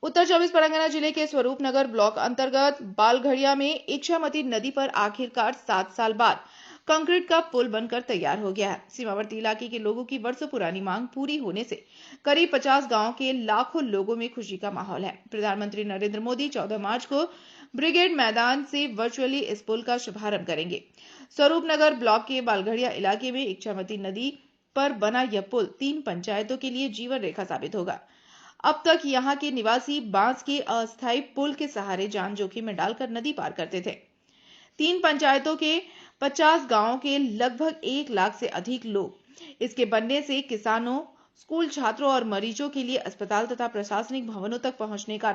उत्तर 24 परगना जिले के स्वरूपनगर ब्लॉक अंतर्गत बालघड़िया में इच्छामती नदी पर आखिरकार 7 साल बाद कंक्रीट का पुल बनकर तैयार हो गया है। सीमावर्ती इलाके के लोगों की वर्षों पुरानी मांग पूरी होने से करीब 50 गांव के लाखों लोगों में खुशी का माहौल है। प्रधानमंत्री नरेंद्र मोदी 14 मार्च को ब्रिगेड मैदान से वर्चुअली इस पुल का शुभारंभ करेंगे। स्वरूपनगर ब्लॉक के बालघड़िया इलाके में इच्छामती नदी पर बना यह पुल 3 पंचायतों के लिए जीवन रेखा साबित होगा। अब तक यहाँ के निवासी बांस के अस्थायी पुल के सहारे जान जोखिम में डालकर नदी पार करते थे। 3 पंचायतों के 50 गांवों के लगभग 1 लाख से अधिक लोग इसके बनने से किसानों, स्कूल छात्रों और मरीजों के लिए अस्पताल तथा प्रशासनिक भवनों तक पहुंचने का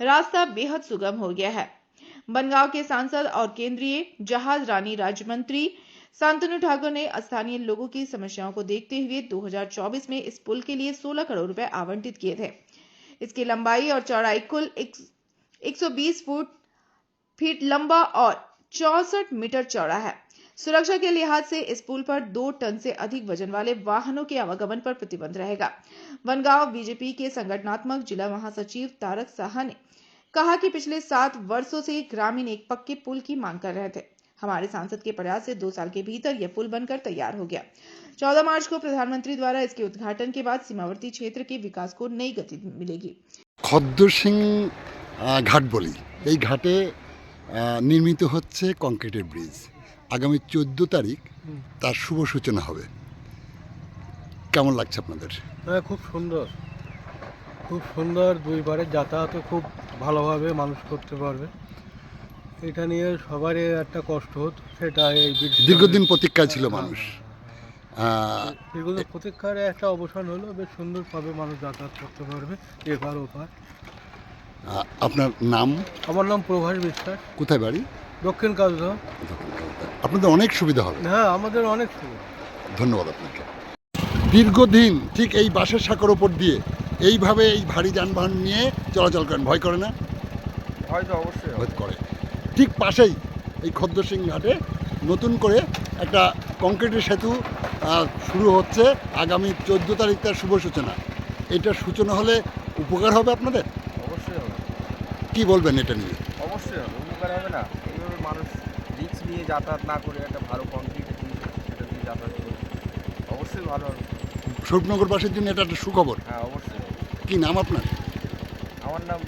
रास्ता बेहद सुगम हो गया है। बनगांव के सांसद और केंद्रीय जहाज रानी राज्य मंत्री शांतनु ठाकुर ने स्थानीय लोगों की समस्याओं को देखते हुए 2024 में इस पुल के लिए 16 करोड़ रुपए आवंटित किए थे। इसकी लंबाई और चौड़ाई कुल 120 फीट लंबा और 64 मीटर चौड़ा है। सुरक्षा के लिहाज से इस पुल पर 2 टन से अधिक वजन वाले वाहनों के आवागमन पर प्रतिबंध रहेगा। बनगांव बीजेपी के संगठनात्मक जिला महासचिव तारक साहा ने कहा कि पिछले 7 वर्षों से ग्रामीण एक पक्के पुल की मांग कर रहे थे। हमारे सांसद के प्रयास से 2 साल के भीतर यह पुल बनकर तैयार हो गया। 14 मार्च को प्रधानमंत्री द्वारा इसके उद्घाटन के बाद सीमावर्ती क्षेत्र के विकास को नई गति मिलेगी। খদ্দরসিং ঘাট বলি, এই ঘাটে নির্মিত হচ্ছে কংক্রিটের ব্রিজ। আগামী 14 তারিখ তার শুভ সূচনা হবে। কেমন লাগছে আপনাদের? হ্যাঁ, খুব সুন্দর, খুব সুন্দর। দুইবারে যাতায়াতে খুব ভালোভাবে মানুষ করতে পারবে। এটা নিয়ে সবারই একটা কষ্ট হতো, সেটা এই দীর্ঘদিন প্রতীক্ষায় ছিল মানুষ। দীর্ঘদিন প্রতীক্ষার একটা অবসান হলো, বেশ সুন্দরভাবে মানুষ যাতায়াত করতে পারবে এপার ওপার। আপনার নাম? আমার নাম প্রভাস বিশ্বাস। কোথায় বাড়ি? দক্ষিণ কাজদহ। আপনাদের অনেক সুবিধা হবে। হ্যাঁ, আমাদের অনেক সুবিধা। ধন্যবাদ আপনাকে। দীর্ঘদিন ঠিক এই বাঁশের সাঁকোর ওপর দিয়ে এইভাবে এই ভারী যানবাহন নিয়ে চলাচল করেন, ভয় করে না? ভয় তো অবশ্যই ভয় করে। ঠিক পাশেই এই খদ্দরসিং ঘাটে নতুন করে একটা কংক্রিটের সেতু শুরু হচ্ছে। আগামী 14 তারিখ তার শুভ সূচনা। এটার সূচনা হলে উপকার হবে আপনাদের? অবশ্যই হবে। কি বলবেন এটা নিয়ে? অবশ্যই হবে, উপকার হবে না? এইভাবে মানুষ রিস্ক নিয়ে যাতায়াত না করে একটা ভালো কংক্রিটের জিনিস সেটা দিয়ে যাতায়াত করে অবশ্যই ভালো হবে। স্বরূপনগরবাসীর জন্য এটা একটা সুখবর। হ্যাঁ, অবশ্যই। কি নাম আপনার? আমার নাম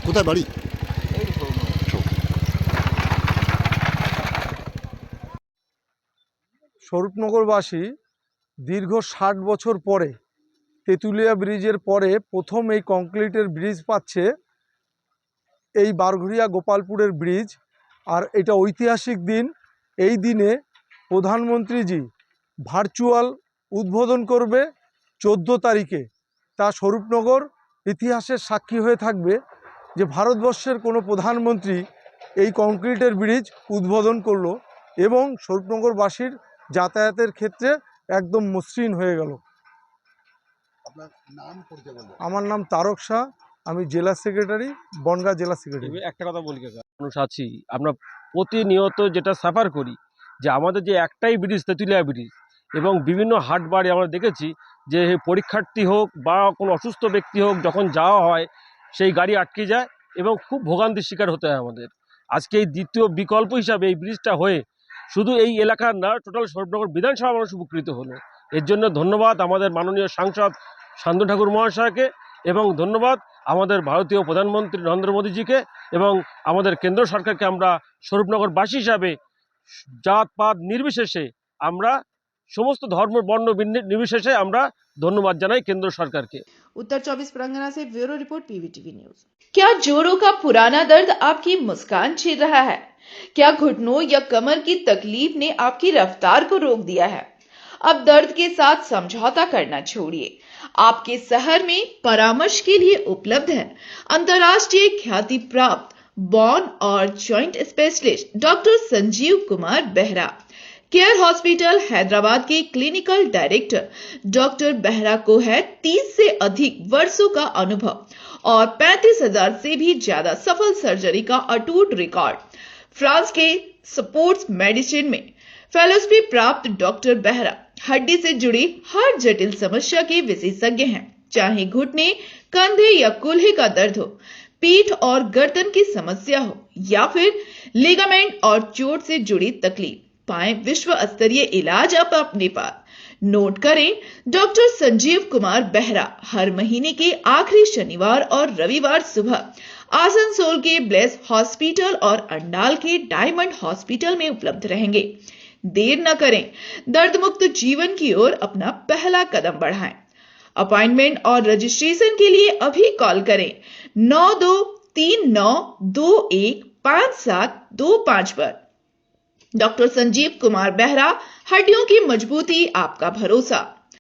কোথায় বাড়ি? স্বরূপনগরবাসী দীর্ঘ 60 বছর পরে তেঁতুলিয়া ব্রিজের পরে প্রথম এই কংক্রিটের ব্রিজ পাচ্ছে, এই বারঘড়িয়া গোপালপুরের ব্রিজ। আর এটা ঐতিহাসিক দিন। এই দিনে প্রধানমন্ত্রীজি ভার্চুয়াল উদ্বোধন করবে 14 তারিখে। তা স্বরূপনগর ইতিহাসের সাক্ষী হয়ে থাকবে যে ভারতবর্ষের কোনো প্রধানমন্ত্রী এই কংক্রিটের ব্রিজ উদ্বোধন করলো এবং স্বরূপনগরবাসীর যাতায়াতের ক্ষেত্রে একদম মসৃণ হয়ে গেল। আমার নাম তারক শাহ, আমি জেলা সেক্রেটারি, বনগাঁ জেলা সেক্রেটারি। একটা কথা বলি, মানুষ আছি আমরা প্রতিনিয়ত যেটা সাফার করি যে আমাদের যে একটাই ব্রিজ তেঁতুলিয়া ব্রিজ, এবং বিভিন্ন হাট বাড়ি আমরা দেখেছি যে পরীক্ষার্থী হোক বা কোনো অসুস্থ ব্যক্তি হোক, যখন যাওয়া হয় সেই গাড়ি আটকে যায় এবং খুব ভোগান্তির শিকার হতে হয় আমাদের। আজকে এই দ্বিতীয় বিকল্প হিসাবে এই ব্রিজটা হয়ে শুধু এই এলাকার না, টোটাল স্বরূপনগর বিধানসভা মানুষ উপকৃত হলো। এর জন্য ধন্যবাদ আমাদের মাননীয় সাংসদ শান্তনু ঠাকুর মহাশয়কে, এবং ধন্যবাদ আমাদের ভারতীয় প্রধানমন্ত্রী নরেন্দ্র মোদীজিকে, এবং আমাদের কেন্দ্র সরকারকে। আমরা স্বরূপনগরবাসী হিসাবে জাতপাত নির্বিশেষে, আমরা समस्त धर्म वर्ण निर्विशेषे আমরা धन्यवाद জানাই केंद्र सरकार के। उत्तर 24 परगना से ब्यूरो रिपोर्ट पीवीटीवी न्यूज। क्या जोड़ों का पुराना दर्द आपकी मुस्कान छीन रहा है? क्या घुटनों या कमर की तकलीफ ने आपकी रफ्तार को रोक दिया है? अब दर्द के साथ समझौता करना छोड़िए। आपके शहर में परामर्श के लिए उपलब्ध है अंतर्राष्ट्रीय ख्याति प्राप्त बॉन और joint specialist doctor Sanjeev Kumar Behera. Care hospital Hyderabad के क्लिनिकल डायरेक्टर डॉक्टर बेहरा को है 30 से अधिक वर्षों का अनुभव और 35,000 से भी ज्यादा सफल सर्जरी का अटूट रिकॉर्ड। फ्रांस के स्पोर्ट्स मेडिसिन में फेलोशिप प्राप्त डॉक्टर बेहरा हड्डी से जुड़ी हर जटिल समस्या के विशेषज्ञ हैं। चाहे घुटने, कंधे या कूल्हे का दर्द हो, पीठ और गर्दन की समस्या हो या फिर लिगामेंट और चोट से जुड़ी तकलीफ, पाएं विश्व स्तरीय इलाज अब अपने पास। नोट करें, डॉक्टर संजीव कुमार बेहरा हर महीने के आखिरी शनिवार और रविवार सुबह आसनसोल के ब्लेस हॉस्पिटल और अंडाल के डायमंड हॉस्पिटल में उपलब्ध रहेंगे। देर न करें, दर्द मुक्त जीवन की ओर अपना पहला कदम बढ़ाएं। अपॉइंटमेंट और रजिस्ट्रेशन के लिए अभी कॉल करें 9239215725 पर। डॉक्टर संजीव कुमार बेहरा, हड्डियों की मजबूती आपका भरोसा।